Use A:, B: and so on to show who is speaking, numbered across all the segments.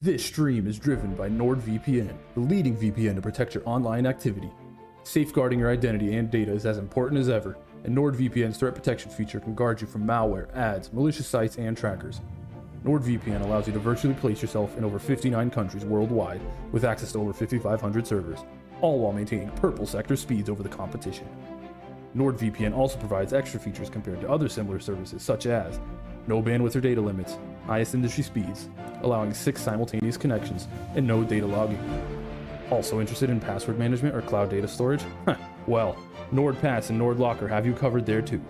A: This stream is driven by NordVPN, the leading VPN to protect your online activity. Safeguarding your identity and data is as important as ever, and NordVPN's threat protection feature can guard you from malware, ads, malicious sites, and trackers. NordVPN allows you to virtually place yourself in over 59 countries worldwide with access to over 5,500 servers, all while maintaining purple sector speeds over the competition. NordVPN also provides extra features compared to other similar services such as no bandwidth or data limits, highest industry speeds, allowing 6 simultaneous connections, and no data logging. Also interested in password management or cloud data storage? Well, NordPass and NordLocker have you covered there too.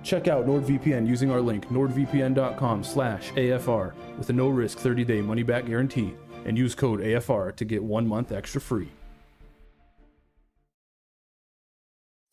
A: Check out NordVPN using our link nordvpn.com/AFR with a no-risk 30-day money-back guarantee and use code AFR to get 1 month extra free.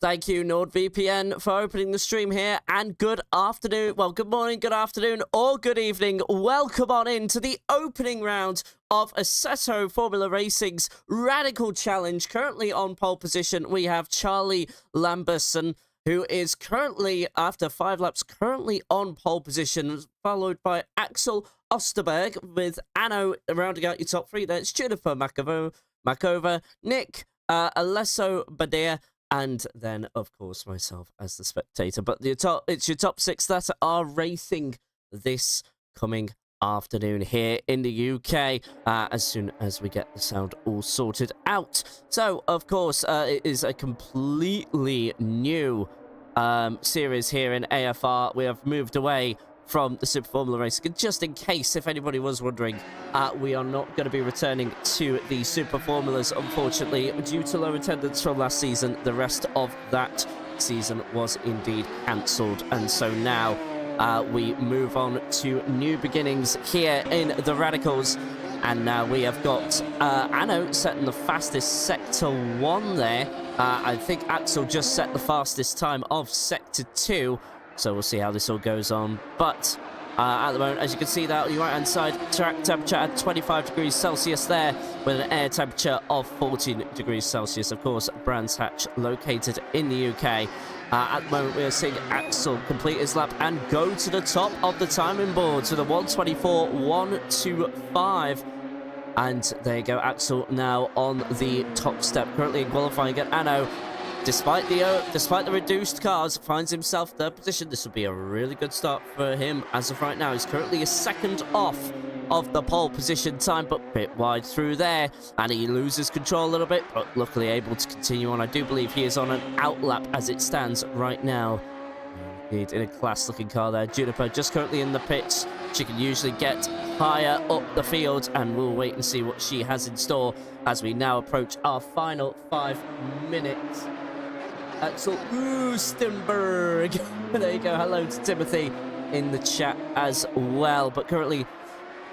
B: Thank you, NordVPN, for opening the stream here, and good afternoon, well, good morning, good afternoon, or good evening. Welcome on in to the opening round of Assetto Formula Racing's Radical Challenge. Currently on pole position, we have Charlie Lamberson, who is currently, after 5 laps, currently on pole position, followed by Axel Osterberg, with Anno rounding out your top 3. That's Jennifer Makova, Nick, Alesso Badia, and then, of course, myself as the spectator. But it's your top 6 that are racing this coming afternoon here in the UK, as soon as we get the sound all sorted out. So, of course, it is a completely new series here in AFR. We have moved away from the Super Formula Racing. And just in case, if anybody was wondering, we are not going to be returning to the Super Formulas, unfortunately, due to low attendance from last season. The rest of that season was indeed cancelled, and so now we move on to new beginnings here in the Radicals. And now we have got Anno setting the fastest Sector 1 there. I think Axel just set the fastest time of Sector 2. So we'll see how this all goes on. But at the moment, as you can see that on your right-hand side, track temperature at 25 degrees Celsius there, with an air temperature of 14 degrees Celsius. Of course, Brands Hatch located in the UK. At the moment, we are seeing Axel complete his lap and go to the top of the timing boards with a 1:24.125. And there you go, Axel now on the top step, currently in qualifying at Anno. Despite the reduced cars, finds himself third position. This will be a really good start for him as of right now. He's currently a second off of the pole position time, but a bit wide through there, and he loses control a little bit, but luckily able to continue on. I do believe he is on an outlap as it stands right now. Indeed, in a class-looking car there. Juniper just currently in the pits. She can usually get higher up the field, and we'll wait and see what she has in store as we now approach our final 5 minutes. Axel Oostenberg. There you go. Hello to Timothy in the chat as well. But currently,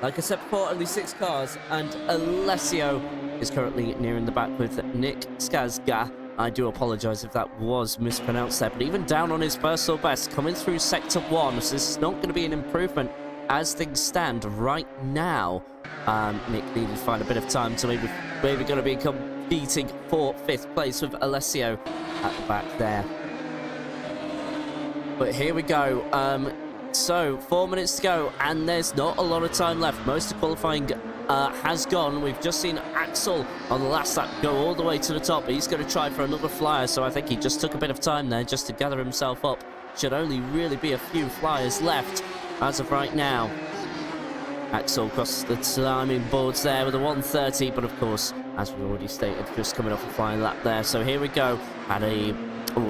B: like I said before, only 6 cars, and Alessio is currently near in the back with Nick Skazga. I do apologise if that was mispronounced there, but even down on his personal best, coming through Sector 1, so this is not going to be an improvement as things stand right now. Nick needed to find a bit of time, so maybe going to be competing for 5th place with Alessio at the back there. But here we go. So 4 minutes to go, and there's not a lot of time left. Most of qualifying has gone. We've just seen Axel on the last lap go all the way to the top. He's going to try for another flyer, so I think he just took a bit of time there just to gather himself up. Should only really be a few flyers left as of right now. Axel across the timing boards there with a 1:30, but of course, as we already stated, just coming off a flying lap there. So here we go.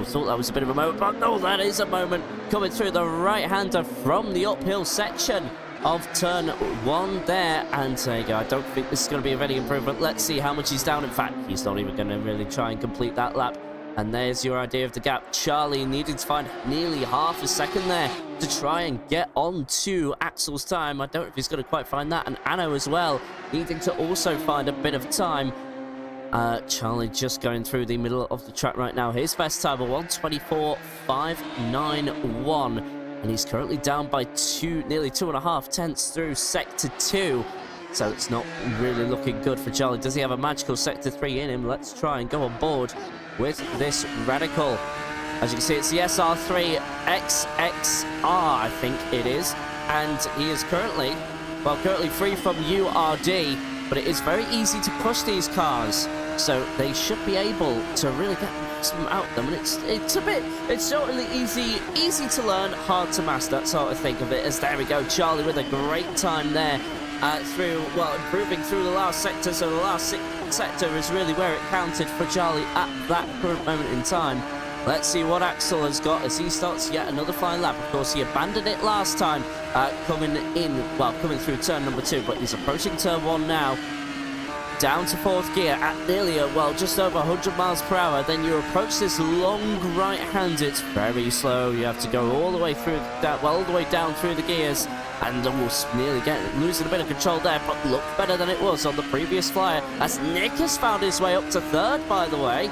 B: Thought that was a bit of a moment, but no, that is a moment. Coming through the right-hander from the uphill section of turn 1 there. And there you go. I don't think this is going to be of any improvement. Let's see how much he's down. In fact, he's not even going to really try and complete that lap. And there's your idea of the gap. Charlie needing to find nearly half a second there to try and get on to Axel's time. I don't know if he's going to quite find that. And Anno as well, needing to also find a bit of time. Charlie just going through the middle of the track right now. His best time, a 1:24.591. And he's currently down by nearly 2.5 tenths through Sector 2. So it's not really looking good for Charlie. Does he have a magical Sector 3 in him? Let's try and go on board with this Radical. As you can see, it's the SR3 XXR, I think it is. And he is currently well, currently free from URD, but it is very easy to push these cars, so they should be able to really get maximum out of them. And it's certainly easy to learn, hard to master, that sort of thing of it. As there we go, Charlie with a great time there improving through the last sector. So the last sector is really where it counted for Charlie at that current moment in time. Let's see what Axel has got as he starts yet another flying lap. Of course, he abandoned it last time, coming through turn number 2, but he's approaching turn 1 now. Down to 4th gear at nearly, just over 100 miles per hour. Then you approach this long right hand. It's very slow. You have to go all the way through, all the way down through the gears, and almost nearly losing a bit of control there, but looked better than it was on the previous flyer. As Nick has found his way up to 3rd, by the way.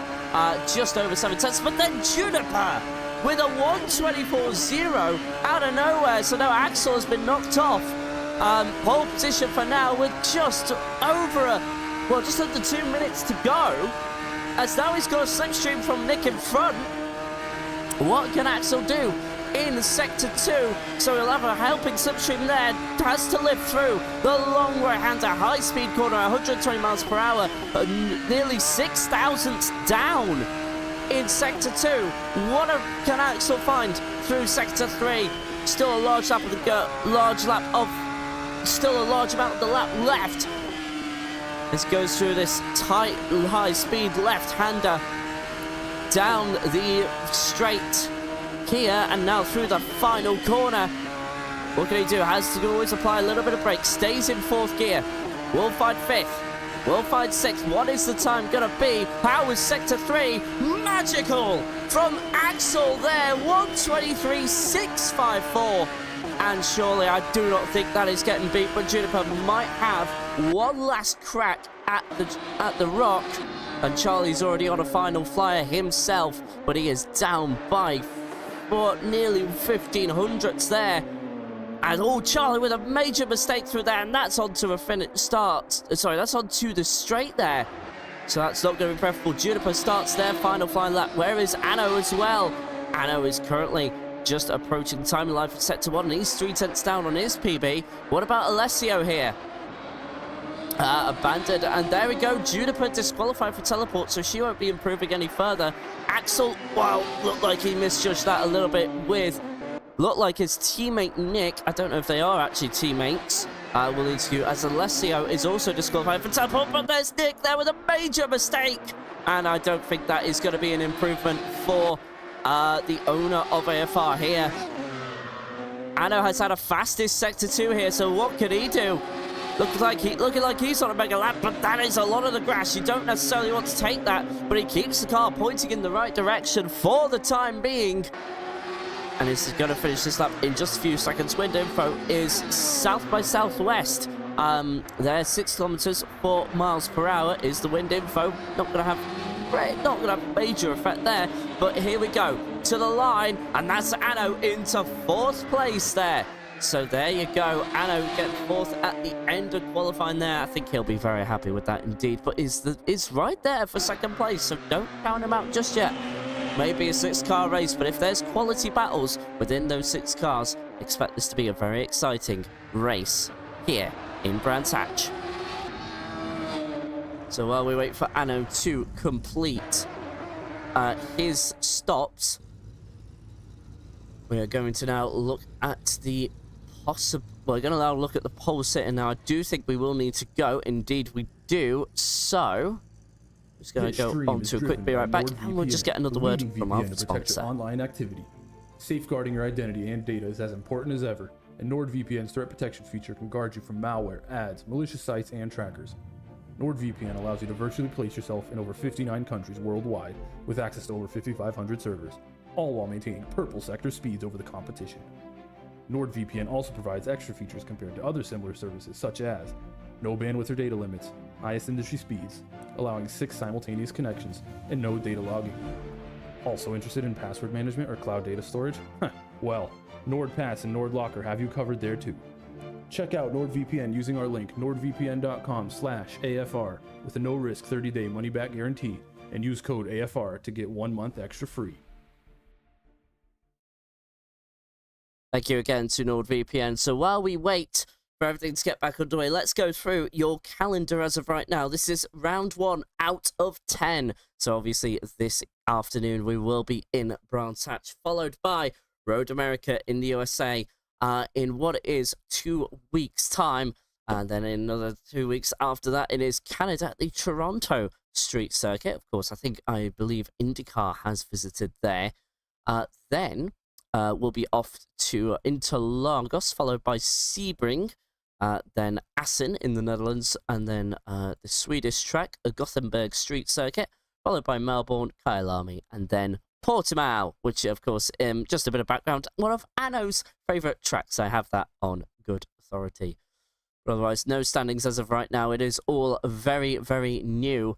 B: Just over 7 tenths, but then Juniper with a 124.0 out of nowhere. So now Axel has been knocked off. Pole position for now with just under 2 minutes to go. As now he's got a slipstream from Nick in front. What can Axel do in sector 2? So he'll have a helping slipstream there. Has to lift through the long right-hander, high-speed corner, 120 miles per hour, nearly 6 thousandths down in sector 2. What can Axel find through sector 3? Still a large amount of the lap left. This goes through this tight, high-speed left-hander down the straight here, and now through the final corner. What can he do? Has to always apply a little bit of brake. Stays in 4th gear. Will find 5th. Will find 6th. What is the time going to be? How is sector 3? Magical from Axel there. 123.654. And surely I do not think that is getting beat, but Juniper might have one last crack at the rock. And Charlie's already on a final flyer himself, but he is down by nearly 15 hundredths there. And Charlie with a major mistake through there, and that's onto a that's onto the straight there. So that's not going to be preferable. Juniper starts their final flying lap. Where is Anno as well? Anno is currently just approaching time in life for sector 1, and he's 3 tenths down on his PB. What about Alessio here? Abandoned, and there we go. Juniper disqualified for teleport, so she won't be improving any further. Axel, looked like he misjudged that a little bit looked like his teammate Nick. I don't know if they are actually teammates. Will lead to you as Alessio is also disqualified for teleport, but there's Nick there with a major mistake, and I don't think that is going to be an improvement for the owner of AFR here. Anno has had a fastest sector 2 here, so what can he do? Looking like he's on a mega lap, but that is a lot of the grass. You don't necessarily want to take that, but he keeps the car pointing in the right direction for the time being. And he's going to finish this lap in just a few seconds. Wind info is south by southwest. There, 6 kilometers, 4 miles per hour is the wind info. Not going to have a major effect there, but here we go to the line, and that's Anno into 4th place there. So there you go, Anno getting 4th at the end of qualifying there. I think he'll be very happy with that indeed, but is right there for 2nd place, so don't count him out just yet. Maybe a 6-car race, but if there's quality battles within those 6 cars, expect this to be a very exciting race here in Brands Hatch. So while we wait for Anno to complete his stops, we are going to now look at the we're going to now look at the pole sitter. Now, I do think we will need to go. Indeed, we do. So, just going to go on to a quick be right back, and we'll just get another word from our sponsor.
A: Online activity. Safeguarding your identity and data is as important as ever, and NordVPN's threat protection feature can guard you from malware, ads, malicious sites, and trackers. NordVPN allows you to virtually place yourself in over 59 countries worldwide with access to over 5,500 servers, all while maintaining purple sector speeds over the competition. NordVPN also provides extra features compared to other similar services, such as no bandwidth or data limits, highest industry speeds, allowing 6 simultaneous connections, and no data logging. Also interested in password management or cloud data storage? Well, NordPass and NordLocker have you covered there too. Check out NordVPN using our link nordvpn.com/AFR with a no-risk 30-day money-back guarantee, and use code AFR to get 1 month extra free.
B: Thank you again to NordVPN. So while we wait for everything to get back underway. Let's go through your calendar as of right now. This is round 1 out of 10. So obviously this afternoon we will be in Brands Hatch, followed by Road America in the USA in what is 2 weeks' time. And then in another 2 weeks after that, it is Canada at the Toronto Street Circuit. Of course, I believe IndyCar has visited there. Then we'll be off to Interlagos, followed by Sebring, then Assen in the Netherlands, and then the Swedish track, a Gothenburg Street Circuit, followed by Melbourne, Kyalami, and then Portimao, which, of course, just a bit of background, one of Anno's favourite tracks. I have that on good authority. But otherwise, no standings as of right now. It is all very, very new,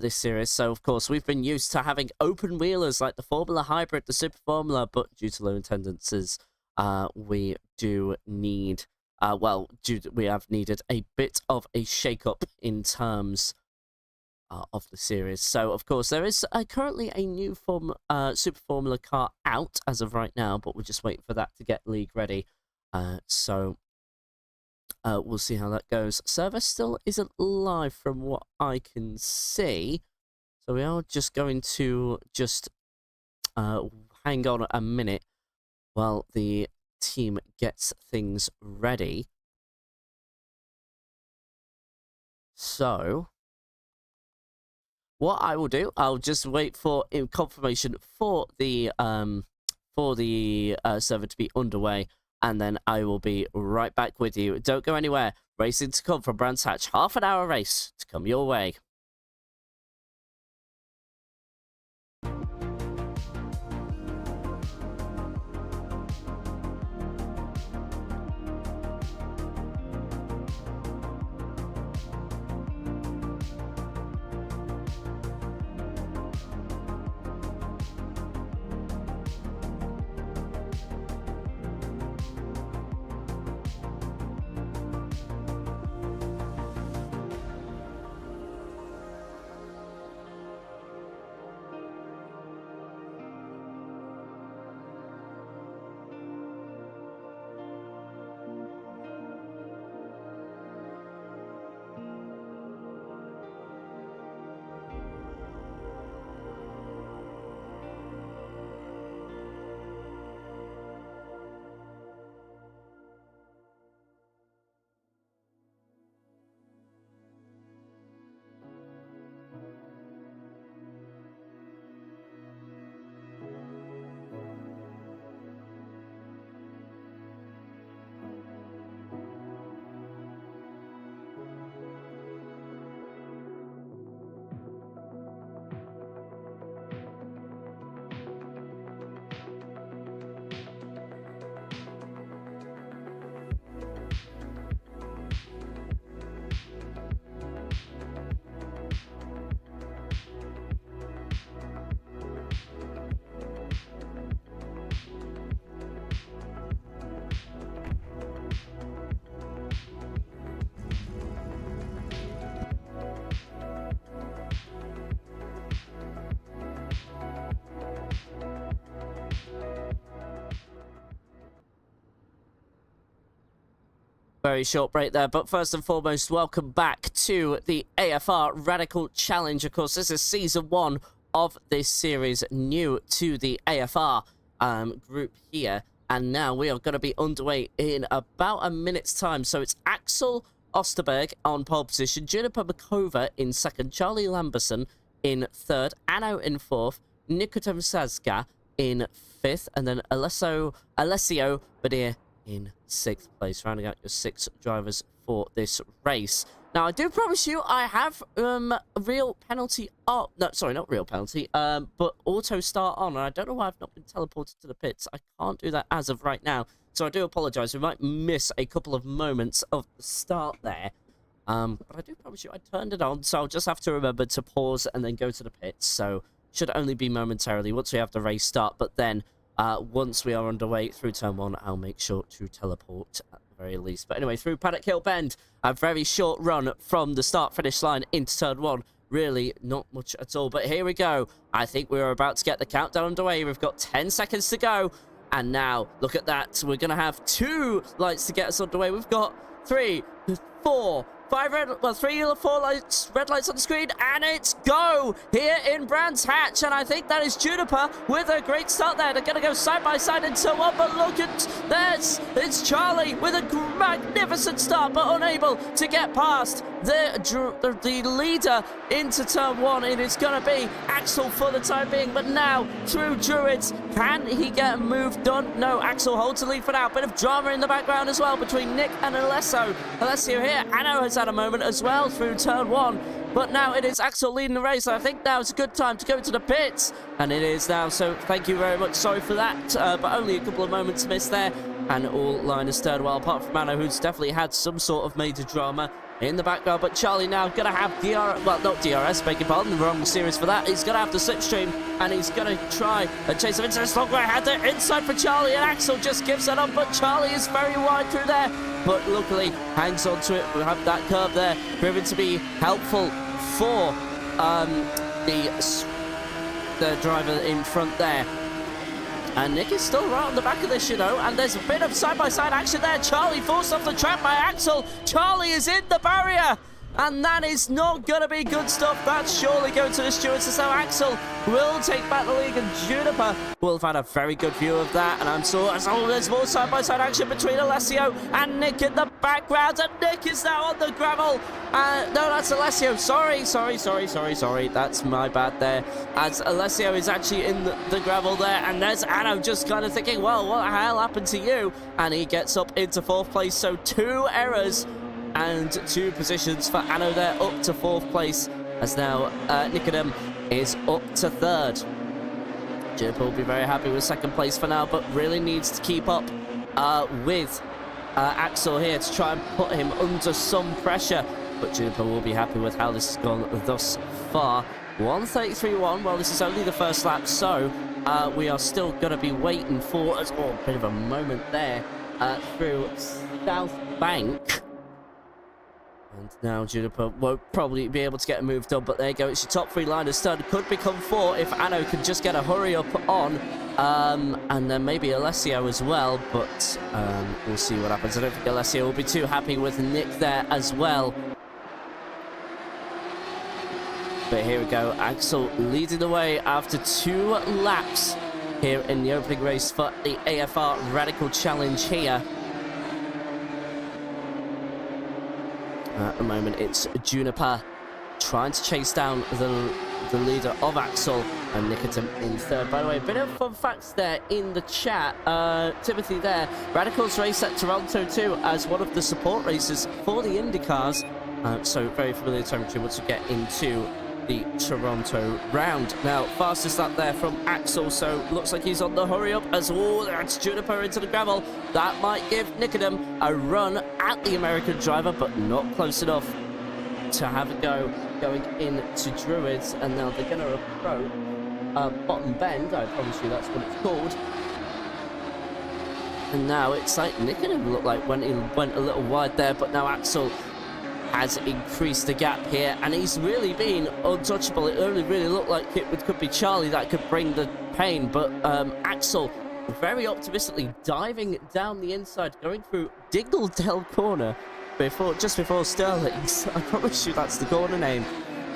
B: this series. So, of course, we've been used to having open wheelers like the Formula Hybrid, the Super Formula, but due to low attendances, we do need, we have needed a bit of a shake-up in terms of the series. So, of course, there is currently a new Super Formula car out as of right now, but we're just waiting for that to get league ready. We'll see how that goes. Server still isn't live from what I can see. So we are just going to hang on a minute while the team gets things ready. So what I will do, I'll just wait for confirmation for the server to be underway. And then I will be right back with you. Don't go anywhere. Racing to come from Brands Hatch. Half an hour race to come your way. Very short break there, but first and foremost, welcome back to the AFR Radical Challenge. Of course, this is Season 1 of this series, new to the AFR group here. And now we are going to be underway in about a minute's time. So it's Axel Osterberg on pole position, Juniper Makova in second, Charlie Lamberson in third, Anno in fourth, Nikotim Sazga in fifth, and then Alessio Badir in sixth place, rounding out your 6 drivers for this race. Now, I do promise you, I have real penalty up. No, sorry, not real penalty, but auto start on. And I don't know why I've not been teleported to the pits. I can't do that as of right now. So I do apologise. We might miss a couple of moments of the start there. But I do promise you, I turned it on. So I'll just have to remember to pause and then go to the pits. So should only be momentarily once we have the race start. But then once we are underway through turn 1, I'll make sure to teleport at the very least. But anyway, through Paddock Hill Bend, a very short run from the start-finish line into turn 1. Really not much at all. But here we go. I think we're about to get the countdown underway. We've got 10 seconds to go. And now, look at that. We're going to have 2 lights to get us underway. We've got 3, 4, 5 3 or 4 lights, red lights on the screen, and it's go here in Brands Hatch, and I think that is Juniper with a great start there. They're going to go side by side into one, but look at this. It's Charlie with a magnificent start, but unable to get past the leader into turn 1. It is going to be Axel for the time being, but now through Druids, can he get a move done? No, Axel holds the lead for now. Bit of drama in the background as well between Nick and Alessio here. Anno has had a moment as well through turn 1, but now it is Axel leading the race. I think now is a good time to go to the pits, and it is now, so thank you very much. Sorry for that, but only a couple of moments missed there, and all liners stern well, apart from Anno, who's definitely had some sort of major drama in the background. But Charlie now going to have not DRS, beg your pardon, the wrong series for that. He's going to have the slipstream, and he's going to try and chase him into this long right hander inside for Charlie, and Axel just gives it up, but Charlie is very wide through there, but luckily hangs on to it. We have that curve there proving to be helpful for the driver in front there. And Nick is still right on the back of this, you know, and there's a bit of side-by-side action there. Charlie forced off the trap by Axel. Charlie is in the barrier, and that is not going to be good stuff. That's surely going to the stewards. So Axel will take back the lead, and Juniper will have had a very good view of that. And I'm sure there's more side-by-side action between Alessio and Nick in the background, and Nick is now on the gravel. No, that's Alessio. Sorry. That's my bad there. As Alessio is actually in the gravel there, and there's Anno just kind of thinking, well, what the hell happened to you? And he gets up into 4th place. So 2 errors and 2 positions for Anno there, up to 4th place, as now Nicodem is up to 3rd. Juniper will be very happy with 2nd place for now, but really needs to keep up with Axel here to try and put him under some pressure. But Juniper will be happy with how this has gone thus far. 1:33.1, well, this is only the first lap, so we are still going to be waiting for a bit of a moment there through South Bank. And now Juniper won't probably be able to get a move done, but there you go. It's your top 3 liners. Third could become 4 if Anno can just get a hurry up on. And then maybe Alessio as well, but we'll see what happens. I don't think Alessio will be too happy with Nick there as well. But here we go. Axel leading the way after 2 laps here in the opening race for the AFR Radical Challenge here. At the moment, it's Juniper trying to chase down the leader of Axel, and Nicodem in 3rd. By the way, a bit of fun facts there in the chat. Timothy there, Radicals race at Toronto too as one of the support races for the IndyCars. So very familiar territory once we get into the Toronto round. Now, fastest lap there from Axel, so looks like he's on the hurry up as that's Juniper into the gravel. That might give Nicodem a run at the American driver, but not close enough to have a go going into Druids. And now they're going to approach Bottom Bend. I promise you that's what it's called. And now it's like Nicodem looked like went a little wide there, but now Axel has increased the gap here, and he's really been untouchable. It only really looked like it could be Charlie that could bring the pain, but Axel very optimistically diving down the inside, going through Dingledale Corner just before Sterling's. I promise you that's the corner name.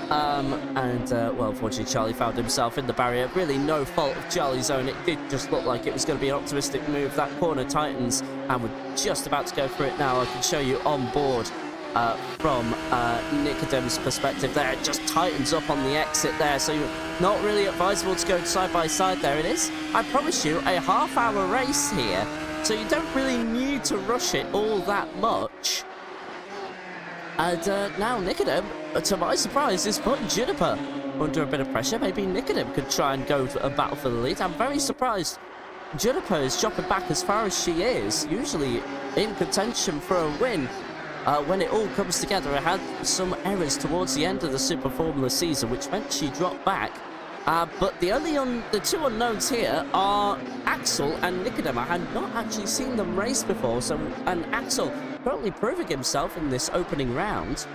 B: Well, unfortunately, Charlie found himself in the barrier. Really no fault of Charlie's own. It did just look like it was going to be an optimistic move. That corner tightens, and we're just about to go for it now. I can show you on board from Nicodem's perspective there. It just tightens up on the exit there, so you're not really advisable to go side by side there. It is, I promise you, a half-hour race here, so you don't really need to rush it all that much. And now Nicodem, to my surprise, is putting Juniper under a bit of pressure. Maybe Nicodem could try and go to a battle for the lead. I'm very surprised Juniper is dropping back as far as she is, usually in contention for a win. When it all comes together, it had some errors towards the end of the Super Formula season, which meant she dropped back. But the 2 unknowns here are Axel and Nicodem. I had not actually seen them race before, and Axel currently proving himself in this opening round.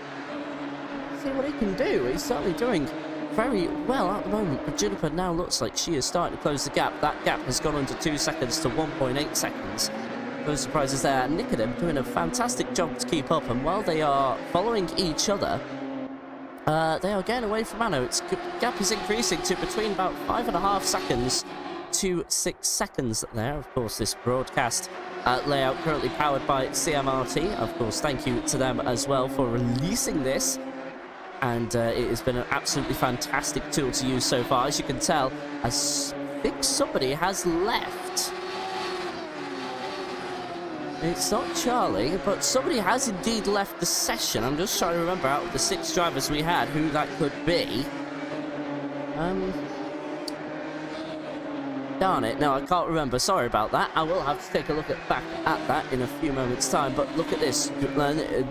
B: See what he can do. He's certainly doing very well at the moment, but Juniper now looks like she is starting to close the gap. That gap has gone under 2 seconds to 1.8 seconds. those surprises there. Nicodem doing a fantastic job to keep up, and while they are following each other, they are getting away from Anno. Its gap is increasing to between about 5.5 seconds to 6 seconds there. Of course, this broadcast layout currently powered by CMRT. Of course, thank you to them as well for releasing this. And it has been an absolutely fantastic tool to use so far. As you can tell, I think somebody has left. It's not Charlie, but somebody has indeed left the session. I'm just trying to remember out of the 6 drivers we had who that could be. Darn it, no, I can't remember. Sorry about that. I will have to take a look back at that in a few moments' time. But look at this,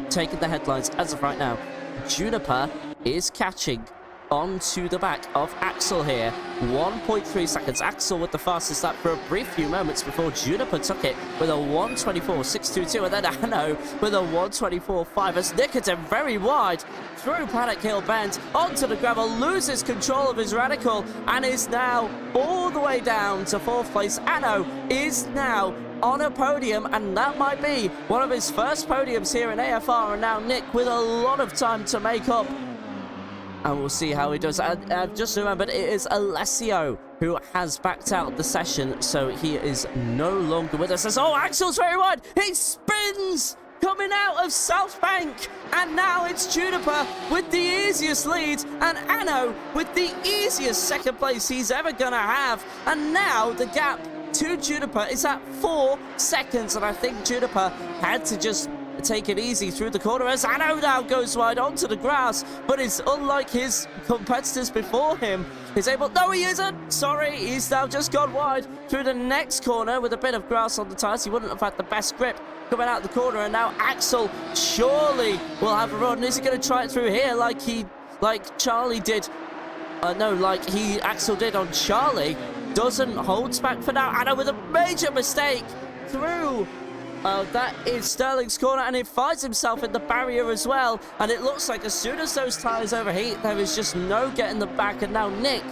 B: taking the headlines as of right now. Juniper is catching onto the back of Axel here. 1.3 seconds. Axel with the fastest lap for a brief few moments before Juniper took it with a 1:24.622, and then Anno with a 1:24.5 as Nicodem very wide through Paddock Hill Bend onto the gravel, loses control of his radical and is now all the way down to 4th place. Anno is now on a podium, and that might be one of his first podiums here in AFR, and now Nick with a lot of time to make up. And we'll see how he does. I've just remembered it is Alessio who has backed out the session, so he is no longer with us. Oh, Axel's very wide. He spins coming out of South Bank, and now it's Juniper with the easiest lead, and Anno with the easiest second place he's ever gonna have. And now the gap to Juniper is at 4 seconds, and I think Juniper had to just take it easy through the corner as Anno now goes wide onto the grass, but is unlike his competitors before him. He's able... No, he isn't! Sorry, he's now just gone wide through the next corner with a bit of grass on the tyres. He wouldn't have had the best grip coming out the corner, and now Axel surely will have a run. Is he going to try it through here like Charlie did? Axel did on Charlie. Doesn't hold back for now. Anno with a major mistake through... that is Sterling's corner, and he finds himself in the barrier as well. And it looks like as soon as those tyres overheat, there is just no getting the back. And now Nick,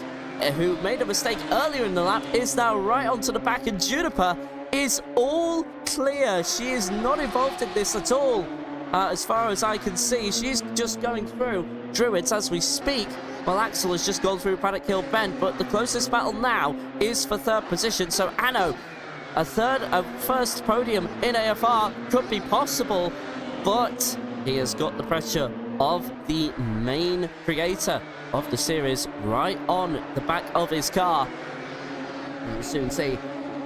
B: who made a mistake earlier in the lap, is now right onto the back. And Juniper is all clear. She is not involved in this at all. As far as I can see, she's just going through Druids as we speak. Well, Axel has just gone through Paddock Hill Bend, but the closest battle now is for 3rd position. So Anno, a first podium in AFR could be possible, but he has got the pressure of the main creator of the series right on the back of his car. And we'll soon see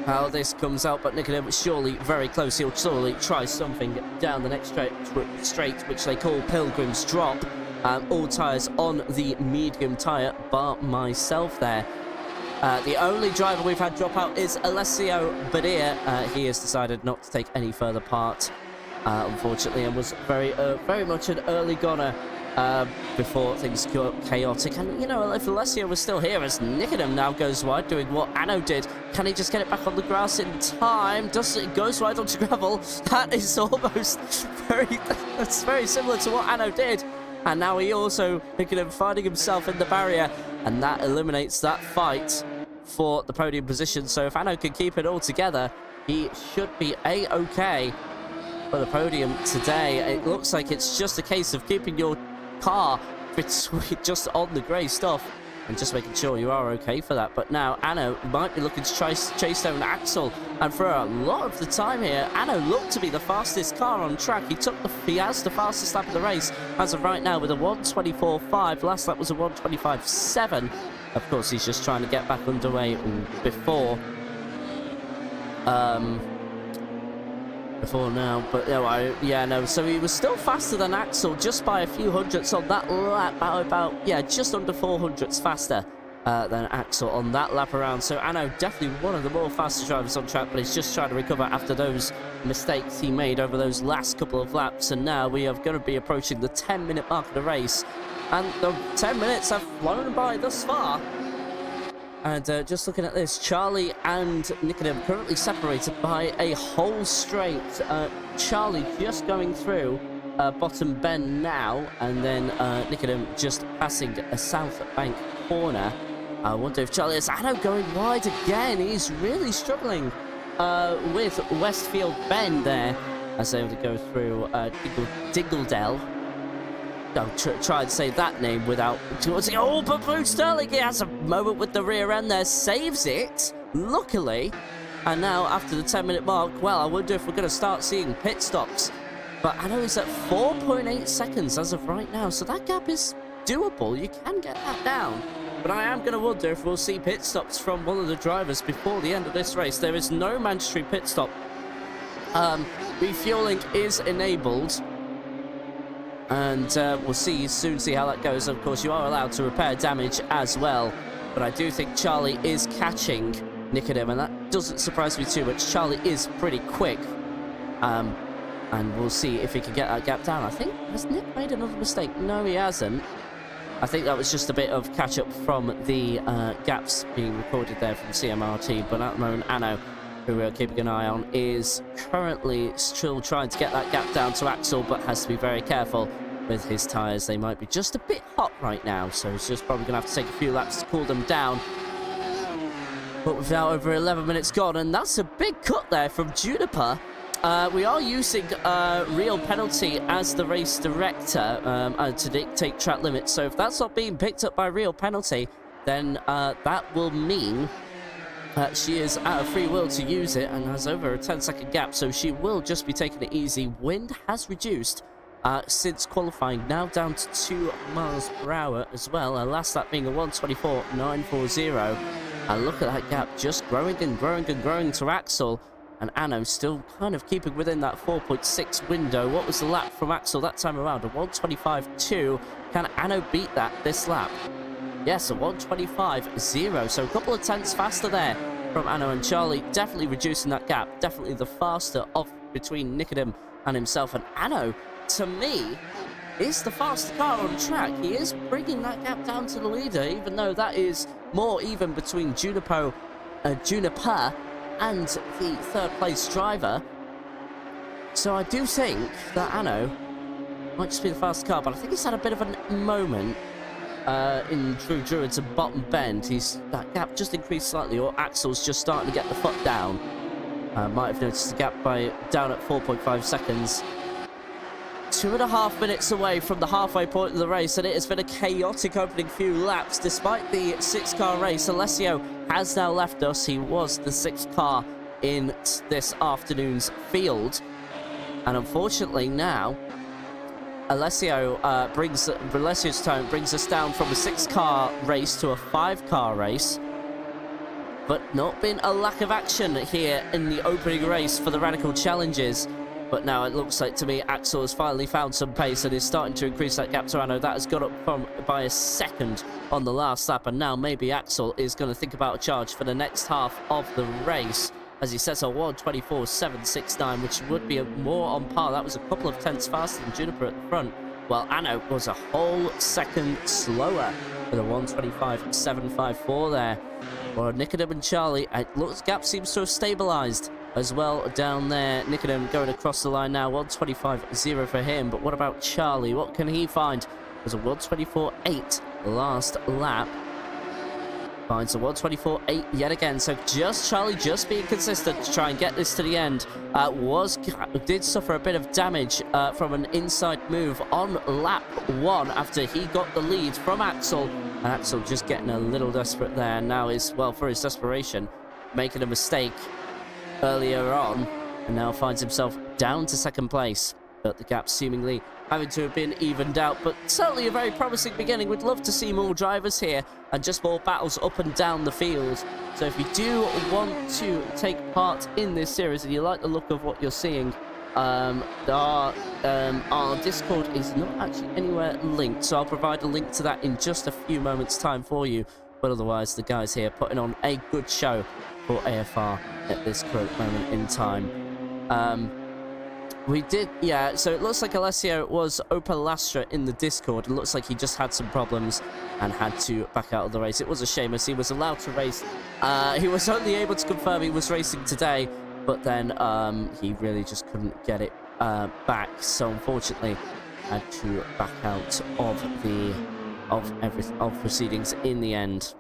B: how this comes out, but Nicodem is surely very close. He'll surely try something down the next straight, which they call Pilgrim's Drop. All tyres on the medium tyre, bar myself there. The only driver we've had drop out is Alessio Badia. He has decided not to take any further part, unfortunately, and was very much an early goner before things got chaotic. And, you know, if Alessio was still here as Nicodem now goes wide, doing what Anno did, can he just get it back on the grass in time? Does it goes wide onto gravel? That is almost that's very similar to what Anno did. And now he also, Nicodem, finding himself in the barrier, and that eliminates that fight for the podium position. So if Anno can keep it all together, he should be A-okay for the podium today. It looks like it's just a case of keeping your car just on the grey stuff and just making sure you are okay for that. But now Anno might be looking to chase down Axel, and for a lot of the time here, Anno looked to be the fastest car on track. He has the fastest lap of the race as of right now with a 1:24.5. Last lap was a 1:25.7. Of course, he's just trying to get back underway before now, but no, so he was still faster than Axel just by a few hundredths on that lap, about just under 400ths faster than Axel on that lap around. So Anno definitely one of the more faster drivers on track, but he's just trying to recover after those mistakes he made over those last couple of laps. And now we are going to be approaching the 10-minute mark of the race, and the 10 minutes have flown by thus far. And just looking at this, Charlie and Nicodem currently separated by a whole straight. Charlie just going through bottom bend now, and then Nicodem just passing a South Bank corner. I wonder if Charlie is... Anno going wide again. He's really struggling with Westfield Bend there as they were to go through Dingledale. I'll try and say that name without... Oh, but Bruce Sterling, he has a moment with the rear end there, saves it, luckily. And now, after the 10-minute mark, well, I wonder if we're going to start seeing pit stops. But I know he's at 4.8 seconds as of right now, so that gap is doable. You can get that down. But I am going to wonder if we'll see pit stops from one of the drivers before the end of this race. There is no mandatory pit stop. Refueling is enabled. And we'll soon see how that goes. Of course, you are allowed to repair damage as well. But I do think Charlie is catching Nicodem, and that doesn't surprise me too much. Charlie is pretty quick. And we'll see if he can get that gap down. I think, has Nick made another mistake? No, he hasn't. I think that was just a bit of catch-up from the gaps being recorded there from CMRT. But at the moment, Anno, who we're keeping an eye on, is currently still trying to get that gap down to Axel, but has to be very careful with his tyres. They might be just a bit hot right now, so he's just probably going to have to take a few laps to cool them down. But we've now over 11 minutes gone, and that's a big cut there from Juniper. We are using real penalty as the race director to dictate track limits, so if that's not being picked up by real penalty, then that will mean she is at a free will to use it and has over a 10-second gap, so she will just be taking it easy. Wind has reduced since qualifying, now down to 2 miles per hour as well. Her last lap being a 1:24.940. And look at that gap just growing and growing and growing to Axel. And Anno still kind of keeping within that 4.6 window. What was the lap from Axel that time around? A 1:25.2. Can Anno beat that this lap? Yes, a 1:25.0. So a couple of tenths faster there from Anno and Charlie. Definitely reducing that gap. Definitely the faster of between Nicodem and himself. And Anno, to me, is the faster car on track. He is bringing that gap down to the leader, even though that is more even between Juniper and the third place driver. So I do think that Anno might just be the faster car, but I think he's had a bit of a moment in Drew Druids and bottom bend. That gap just increased slightly, or Axel's just starting to get the foot down. Might have noticed the gap down at 4.5 seconds. 2.5 minutes away from the halfway point of the race, and it has been a chaotic opening few laps. Despite the 6-car race, Alessio has now left us. He was the 6th car in this afternoon's field. And unfortunately now, Alessio's time brings us down from a 6-car race to a 5-car race. But not been a lack of action here in the opening race for the Radical Challenges. But now it looks like, to me, Axel has finally found some pace and is starting to increase that gap to Anno. That has got up by a second on the last lap. And now maybe Axel is going to think about a charge for the next half of the race, as he sets a 1:24.769, which would be more on par. That was a couple of tenths faster than Juniper at the front, while Anno was a whole second slower with a 1:25.754 there. Well, Nicodem and Charlie, it looks gap seems to have stabilized as well down there. Nicodem going across the line now, 1:25.0 for him. But what about Charlie? What can he find? It was a 1:24.8 last lap. Finds a 1:24.8 yet again. So Charlie just being consistent to try and get this to the end. Did suffer a bit of damage from an inside move on lap 1 after he got the lead from Axel. And Axel just getting a little desperate there. Now is, well, for his desperation, making a mistake earlier on, and now finds himself down to 2nd place. But the gap seemingly having to have been evened out, but certainly a very promising beginning. We'd love to see more drivers here and just more battles up and down the field. So if you do want to take part in this series and you like the look of what you're seeing, our Discord is not actually anywhere linked, so I'll provide a link to that in just a few moments time for you. But otherwise, the guys here putting on a good show for AFR at this current moment in time. So it looks like Alessio was Opel Lastra in the Discord. It looks like he just had some problems and had to back out of the race. It was a shame, as he was allowed to race. He was only able to confirm he was racing today, but then he really just couldn't get it back. So unfortunately, had to back out of proceedings in the end.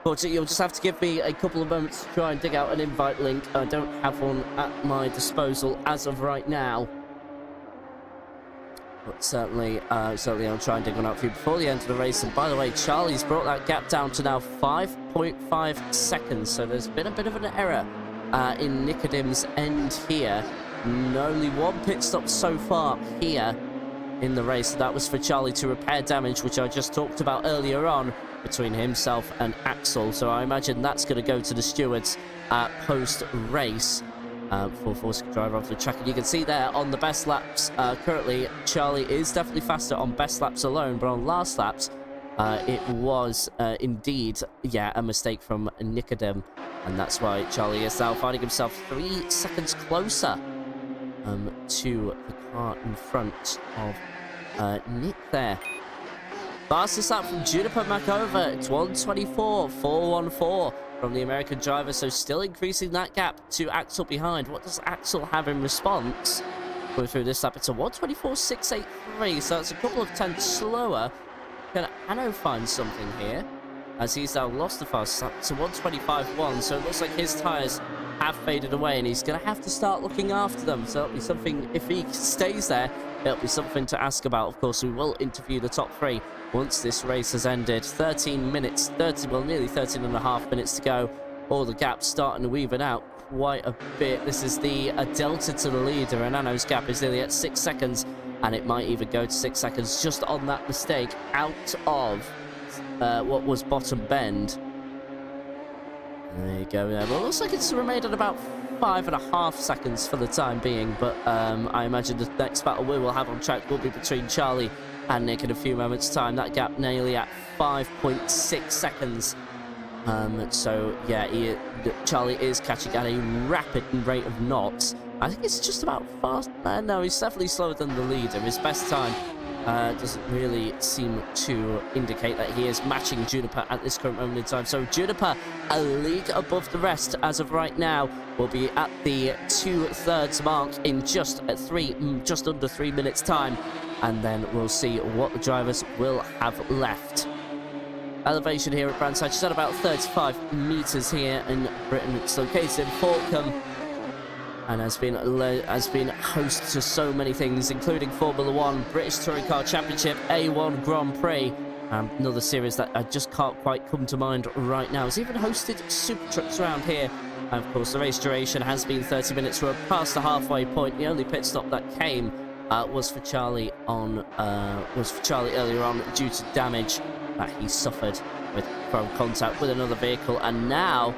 B: Fortunately, you'll just have to give me a couple of moments to try and dig out an invite link. I don't have one at my disposal as of right now. But certainly I'll try and dig one out for you before the end of the race. And by the way, Charlie's brought that gap down to now 5.5 seconds. So there's been a bit of an error in Nicodem's end here. Only one pit stop so far here in the race. That was for Charlie to repair damage, which I just talked about earlier on, between himself and Axel. So I imagine that's going to go to the stewards post-race. For forcing driver off the track, and you can see there on the best laps currently Charlie is definitely faster on best laps alone, but on last laps it was indeed a mistake from Nicodem, and that's why Charlie is now finding himself 3 seconds closer to the car in front of Nick there. Fastest lap from Juniper Makova, it's 1:24.414 from the American driver, so still increasing that gap to Axel behind. What does Axel have in response? Going through this lap, it's a 1:24.683, so it's a couple of tenths slower. Can Anno find something here? As he's now lost the fastest lap, it's a 1:25.1, so it looks like his tyres have faded away, and he's going to have to start looking after them. So it'll be something, if he stays there, it'll be something to ask about. Of course, we will interview the top 3 once this race has ended. 13 minutes, nearly 13 and a half minutes to go. All the gaps starting to even out quite a bit. This is the delta to the leader, and Anno's gap is nearly at 6 seconds, and it might even go to 6 seconds just on that mistake out of what was bottom bend. There you go. Well, it looks like it's remained at about 5.5 seconds for the time being, but I imagine the next battle we will have on track will be between Charlie and Nick in a few moments' time. That gap nearly at 5.6 seconds. So yeah, Charlie is catching at a rapid rate of knots. I think it's just about fast. No, he's definitely slower than the leader. His best time doesn't really seem to indicate that he is matching Juniper at this current moment in time. So Juniper, a league above the rest as of right now, will be at the 2/3 mark in just under 3 minutes time, and then we'll see what the drivers will have left. Elevation here at Brandside, just at about 35 meters here in Britain. It's located in Falcombe, and has been host to so many things, including Formula 1, British Touring Car Championship, A1 Grand Prix, another series that I just can't quite come to mind right now. It's even hosted super trucks around here. And of course, the race duration has been 30 minutes. We're past the halfway point. The only pit stop that came was for Charlie earlier on due to damage that he suffered from contact with another vehicle, and now,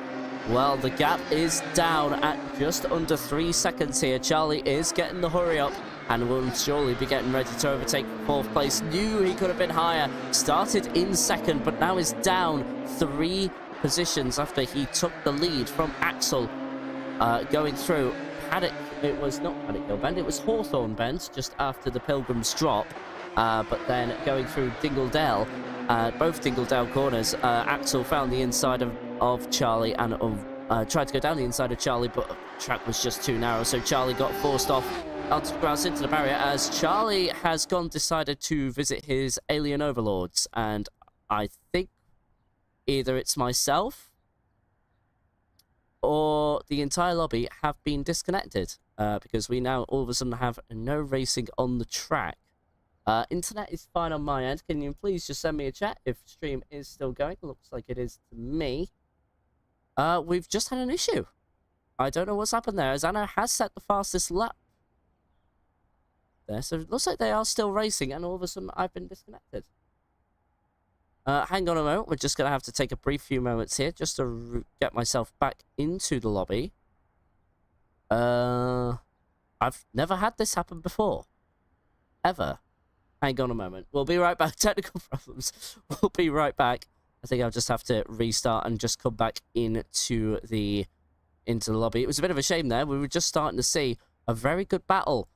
B: well, the gap is down at just under 3 seconds here. Charlie is getting the hurry up and will surely be getting ready to overtake 4th place. Knew he could have been higher. Started in 2nd, but now is down 3 positions after he took the lead from Axel going through Paddock. It was not Paddock Hill Bend, it was Hawthorne Bend just after the Pilgrim's Drop. But then going through Dingledale, both Dingledale corners, Axel found the inside of Charlie and tried to go down the inside of Charlie, but the track was just too narrow, so Charlie got forced off onto the grass into the barrier as Charlie has decided to visit his alien overlords, and I think either it's myself or the entire lobby have been disconnected because we now all of a sudden have no racing on the track. Internet is fine on my end. Can you please just send me a chat if stream is still going? Looks like it is to me. We've just had an issue. I don't know what's happened there, as Anna has set the fastest lap there, so it looks like they are still racing, and all of a sudden I've been disconnected. Hang on a moment, we're just going to have to take a brief few moments here just to get myself back into the lobby. I've never had this happen before. Ever. Hang on a moment. We'll be right back. Technical problems. We'll be right back. I think I'll just have to restart and just come back into the lobby. It was a bit of a shame there. We were just starting to see a very good battle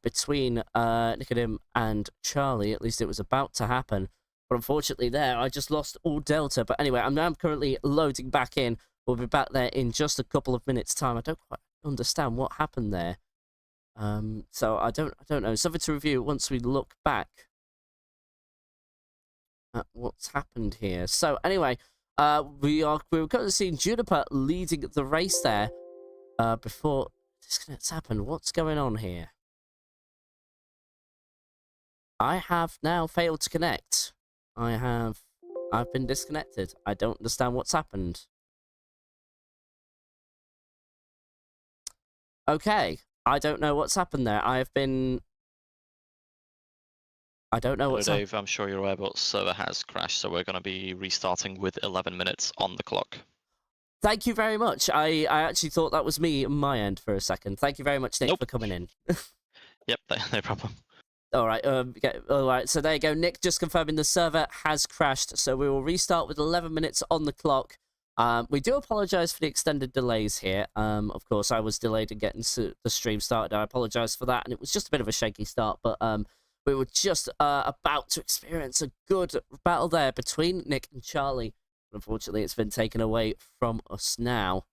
B: between Nicodem and Charlie. At least it was about to happen. But unfortunately there, I just lost all Delta. But anyway, I'm now currently loading back in. We'll be back there in just a couple of minutes' time. I don't quite understand what happened there. So I don't know. Something to review once we look back at what's happened here. So anyway, we were going to see Juniper leading the race there before disconnects happened. What's going on here? I have now failed to connect. I've been disconnected. I don't understand what's happened. Okay, I don't know what's happened there. I don't know what's happened.
C: Dave, I'm sure you're aware, but server has crashed, so we're going to be restarting with 11 minutes on the clock.
B: Thank you very much. I actually thought that was me on my end for a second. Thank you very much, Nick, for coming in.
C: Yep, no problem.
B: All right, all right. So there you go. Nick just confirming the server has crashed. So we will restart with 11 minutes on the clock. We do apologize for the extended delays here. Of course, I was delayed in getting the stream started. I apologize for that, and it was just a bit of a shaky start. But we were just about to experience a good battle there between Nick and Charlie. Unfortunately, it's been taken away from us now.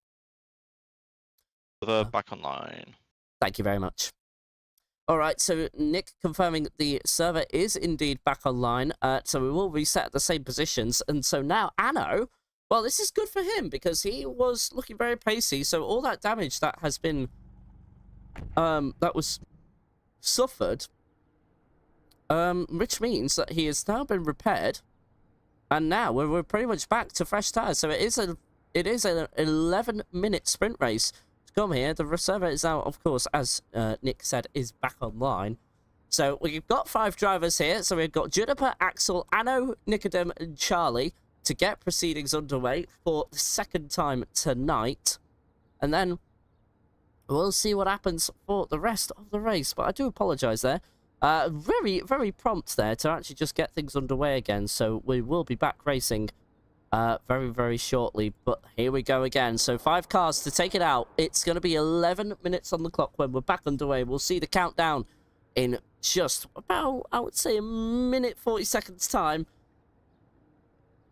C: Server back online.
B: Thank you very much. All right, so Nick confirming the server is indeed back online. So we will reset the same positions. And so now Anno, well, this is good for him because he was looking very pacey. So all that damage that has been, that was suffered, which means that he has now been repaired. And now we're pretty much back to fresh tires. So it is an 11-minute sprint race. Come here. The server is now, of course, as Nick said, is back online. So we've got 5 drivers here. So we've got Juniper, Axel, Anno, Nicodem, and Charlie to get proceedings underway for the second time tonight. And then we'll see what happens for the rest of the race. But I do apologise there. Very, very prompt there to actually just get things underway again. So we will be back racing very, very shortly. But here we go again. So 5 cars to take it out. It's going to be 11 minutes on the clock when we're back underway. We'll see the countdown in just about, I would say, a minute 40 seconds time.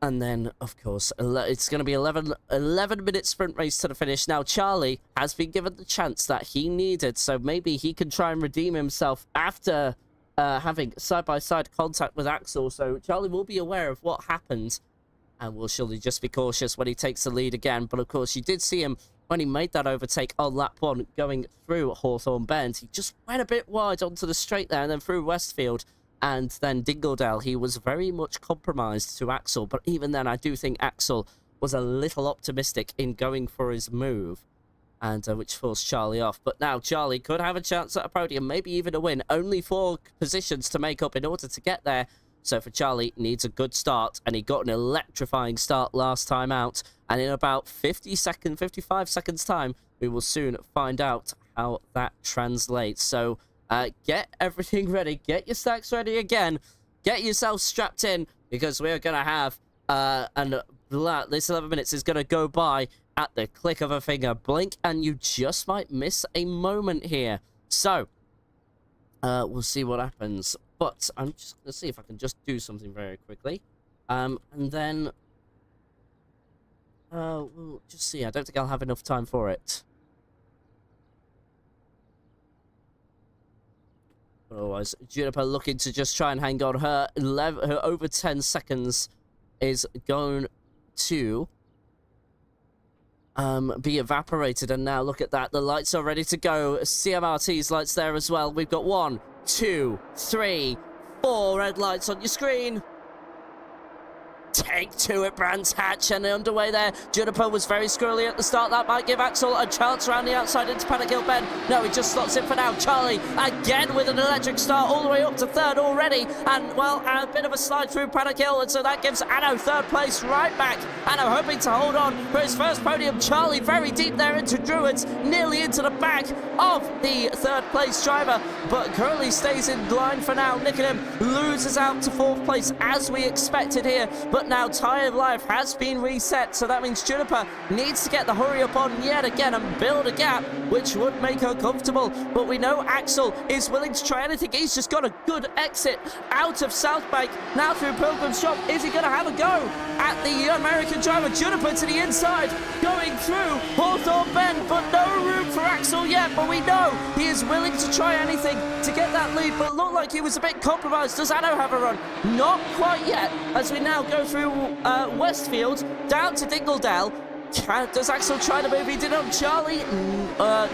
B: And then, of course, it's going to be 11-minute sprint race to the finish. Now, Charlie has been given the chance that he needed, so maybe he can try and redeem himself after having side-by-side contact with Axel. So Charlie will be aware of what happened, and will surely just be cautious when he takes the lead again. But, of course, you did see him when he made that overtake on lap 1 going through Hawthorne Bend. He just went a bit wide onto the straight there and then through Westfield. And then Dingledale, he was very much compromised to Axel. But even then, I do think Axel was a little optimistic in going for his move. And which forced Charlie off. But now Charlie could have a chance at a podium, maybe even a win. Only 4 positions to make up in order to get there. So for Charlie, needs a good start. And he got an electrifying start last time out. And in about 55 seconds time, we will soon find out how that translates. So get everything ready. Get your stacks ready again. Get yourself strapped in, because we're going to have, this 11 minutes is going to go by at the click of a finger. Blink and you just might miss a moment here. So, we'll see what happens. But I'm just going to see if I can just do something very quickly. And then, we'll just see. I don't think I'll have enough time for it. Otherwise, Juniper looking to just try and hang on. Her over 10 seconds is going to be evaporated. And now look at that. The lights are ready to go. CMRT's lights there as well. We've got 1, 2, 3, 4 red lights on your screen. Take 2 at Brands Hatch and underway there. Juniper was very squirrely at the start. That might give Axel a chance around the outside into Paddock Hill Bend. No, he just slots in for now. Charlie again with an electric start all the way up to 3rd already. And, well, a bit of a slide through Paddock Hill. And so that gives Anno 3rd place right back. Anno hoping to hold on for his first podium. Charlie very deep there into Druids, nearly into the back of the 3rd place driver. But currently stays in line for now. Nicodem loses out to 4th place as we expected here. But now Tire Life has been reset, so that means Juniper needs to get the hurry up on yet again and build a gap, which would make her comfortable. But we know Axel is willing to try anything. He's just got a good exit out of South Bank, now through Pilgrim's Shop. Is he going to have a go at the American driver? Juniper to the inside, going through Hawthorne Bend, but no room for Axel yet. But we know he is willing to try anything to get that lead, but looked like he was a bit compromised. Does Anno have a run? Not quite yet, as we now go through through Westfield, down to Dingledale. Does Axel try to move? He did on Charlie.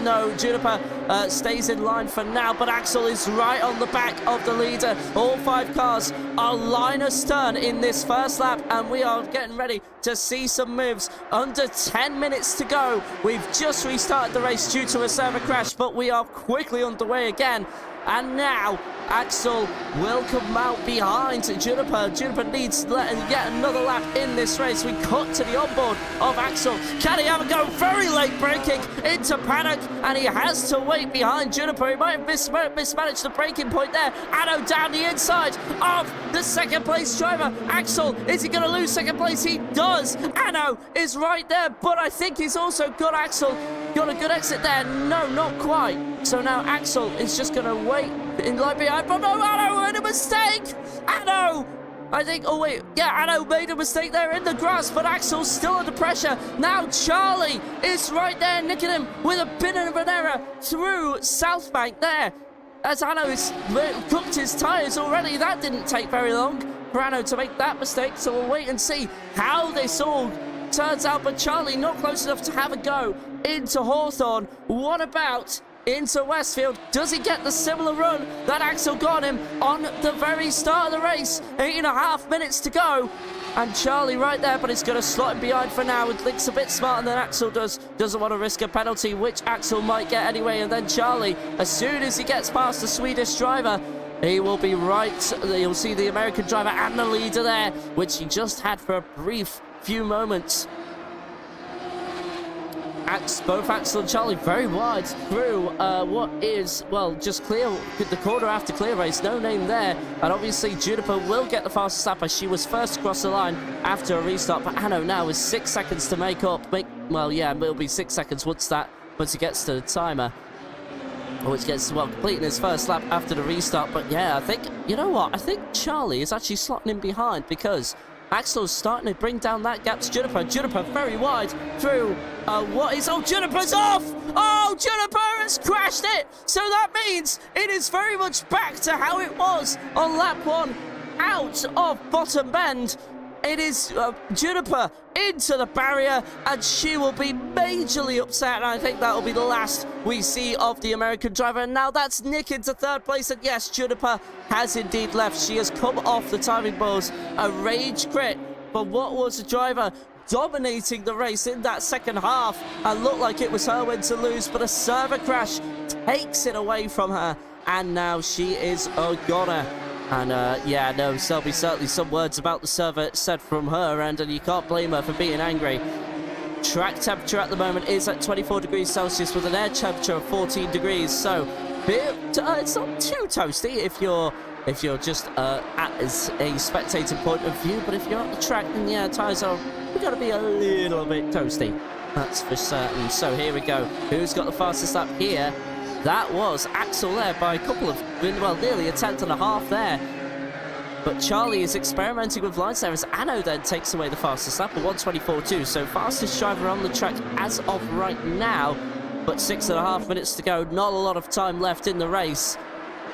B: No, Juniper stays in line for now, but Axel is right on the back of the leader. All 5 cars are line astern in this first lap, and we are getting ready to see some moves. Under 10 minutes to go. We've just restarted the race due to a server crash, but we are quickly underway again. And now Axel will come out behind Juniper. Juniper needs yet another lap in this race. We cut to the onboard of Axel. Can he have a go? Very late braking into Paddock, and he has to wait behind Juniper. He might have mismanaged the braking point there. Anno down the inside of the second place driver. Axel, is he going to lose second place? He does. Anno is right there, but I think he's also got Axel. Got a good exit there. No, not quite. So now Axel is just going to wait in line behind. But no, Anno made a mistake. Anno, I think, oh wait, yeah, Anno made a mistake there in the grass, but Axel's still under pressure. Now Charlie is right there, nicking him with a bit of an error through South Bank there. As Anno has cooked his tyres already. That didn't take very long for Anno to make that mistake. So we'll wait and see how this all turns out. But Charlie not close enough to have a go into Hawthorne. What about into Westfield? Does he get the similar run that Axel got him on the very start of the race? 8.5 minutes to go. And Charlie right there, but he's going to slot him behind for now. It looks a bit smarter than Axel does. Doesn't want to risk a penalty, which Axel might get anyway. And then Charlie, as soon as he gets past the Swedish driver, he will be right. You'll see the American driver and the leader there, which he just had for a brief few moments. Both Axel and Charlie very wide through what is, well, just clear the corner after clear race. No name there. And obviously Juniper will get the fastest lap as she was first across the line after a restart. But Anno now is 6 seconds to make up. Well, yeah, it'll be 6 seconds once he gets to the timer. Which gets, well, completing his first lap after the restart. But yeah, I think, you know what? I think Charlie is actually slotting in behind because Axel's starting to bring down that gap to Juniper. Juniper very wide through what is... Oh, Juniper's off! Oh, Juniper has crashed it! So that means it is very much back to how it was on lap 1 out of Bottom Bend. It is Juniper into the barrier, and she will be majorly upset. And I think that will be the last we see of the American driver. And now that's Nick into third place. And yes, Juniper has indeed left. She has come off the timing balls. A rage crit for what was a driver dominating the race in that second half and looked like it was her win to lose. But a server crash takes it away from her. And now she is a goner. And yeah, no, there'll be certainly some words about the server said from her, and you can't blame her for being angry. Track temperature at the moment is at 24 degrees Celsius with an air temperature of 14 degrees. So it's not too toasty if you're just at a spectator point of view, but if you're at the track, then yeah, tyres are got to be a little bit toasty. That's for certain. So here we go. Who's got the fastest lap here? That was Axel there by a couple of, well, nearly a tenth and a half there. But Charlie is experimenting with lines there as Anno then takes away the fastest lap at 1:24.2. So fastest driver on the track as of right now. But 6.5 minutes to go. Not a lot of time left in the race.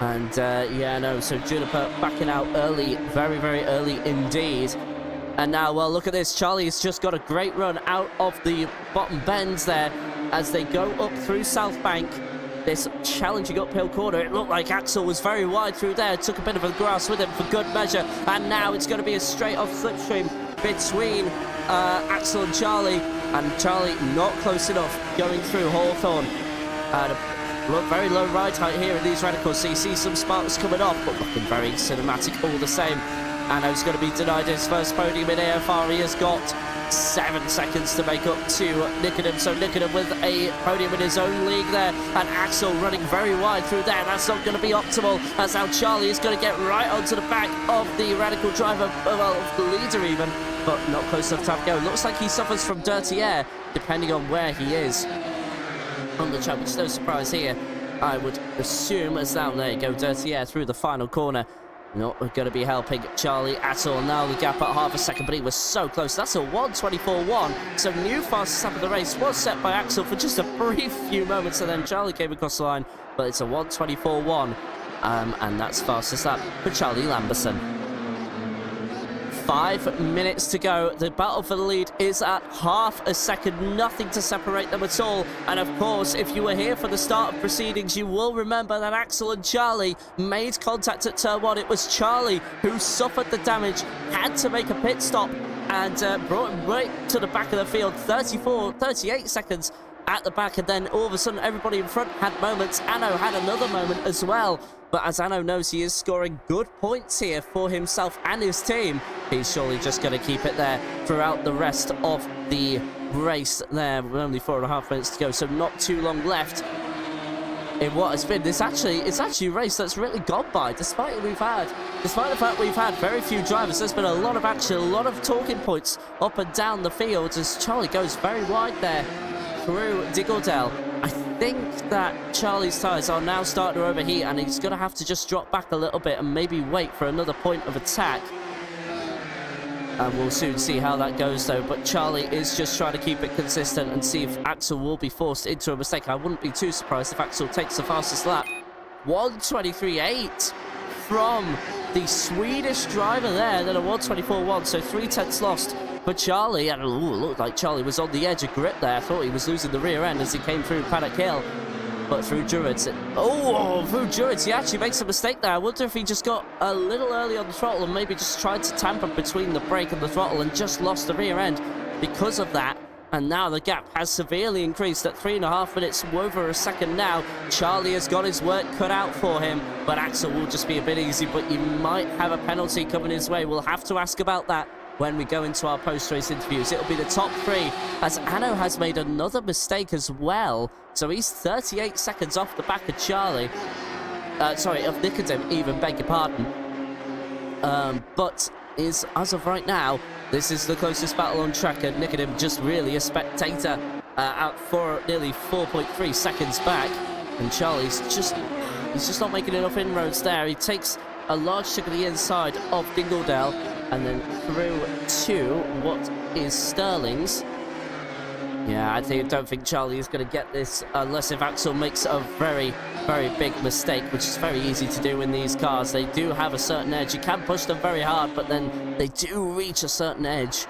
B: And yeah, no, so Juniper backing out early, very, very early indeed. And now, well, look at this. Charlie's just got a great run out of the bottom bends there as they go up through South Bank. This challenging uphill corner. It looked like Axel was very wide through there. Took a bit of a grass with him for good measure. And now it's going to be a straight off slipstream between Axel and Charlie. And Charlie not close enough going through Hawthorne. And look, very low ride height here in these radicals. So you see some sparks coming off, but looking very cinematic all the same. Anno's going to be denied his first podium in AFR. He has got 7 seconds to make up to Nicodem. So Nicodem with a podium in his own league there. And Axel running very wide through there. That's not going to be optimal. That's how Charlie is going to get right onto the back of the radical driver, well, of the leader even. But not close enough to have a go. Looks like he suffers from dirty air, depending on where he is on the track, which is no surprise here. I would assume as now, there you go, dirty air through the final corner. Not going to be helping Charlie at all. Now the gap at half a second, but he was so close. That's a 1:24.1. So new fastest lap of the race was set by Axel for just a brief few moments, and then Charlie came across the line. But it's a 1:24.1, and that's fastest lap for Charlie Lamberson. 5 minutes to go. The battle for the lead is at half a second. Nothing to separate them at all. And of course, if you were here for the start of proceedings, you will remember that Axel and Charlie made contact at turn 1. It was Charlie who suffered the damage, had to make a pit stop, and brought him right to the back of the field. 38 seconds at the back, and then all of a sudden everybody in front had moments. Anno had another moment as well, but as Anno knows he is scoring good points here for himself and his team, he's surely just going to keep it there throughout the rest of the race there. With only 4.5 minutes to go, so not too long left in what has been it's actually a race that's really gone by, despite the fact we've had very few drivers. There's been a lot of action, a lot of talking points up and down the field as Charlie goes very wide there through Diggeldale. I think that Charlie's tyres are now starting to overheat, and he's going to have to just drop back a little bit and maybe wait for another point of attack. And we'll soon see how that goes, though. But Charlie is just trying to keep it consistent and see if Axel will be forced into a mistake. I wouldn't be too surprised if Axel takes the fastest lap. 1:23.8 from the Swedish driver there, then a 1:24.1, so 3/10 lost for Charlie. And it looked like Charlie was on the edge of grip there. I thought he was losing the rear end as he came through Paddock Hill. But through Druids, through Druids, he actually makes a mistake there. I wonder if he just got a little early on the throttle and maybe just tried to tamper between the brake and the throttle and just lost the rear end because of that. And now the gap has severely increased at 3.5 minutes, over a second now. Charlie has got his work cut out for him, but Axel will just be a bit easy, but you might have a penalty coming his way. We'll have to ask about that when we go into our post-race interviews. It'll be the top 3, as Anno has made another mistake as well. So he's 38 seconds off the back of Charlie. Sorry, of Nicodem even, beg your pardon. But as of right now, this is the closest battle on track, and Nicodem just really a spectator out for nearly 4.3 seconds back. And Charlie's he's just not making enough inroads there. He takes a large chunk of the inside of Dingledale, and then through to what is Sterling's. Yeah, I don't think Charlie is going to get this unless if Axel makes a very, very big mistake, which is very easy to do in these cars. They do have a certain edge. You can push them very hard, but then they do reach a certain edge,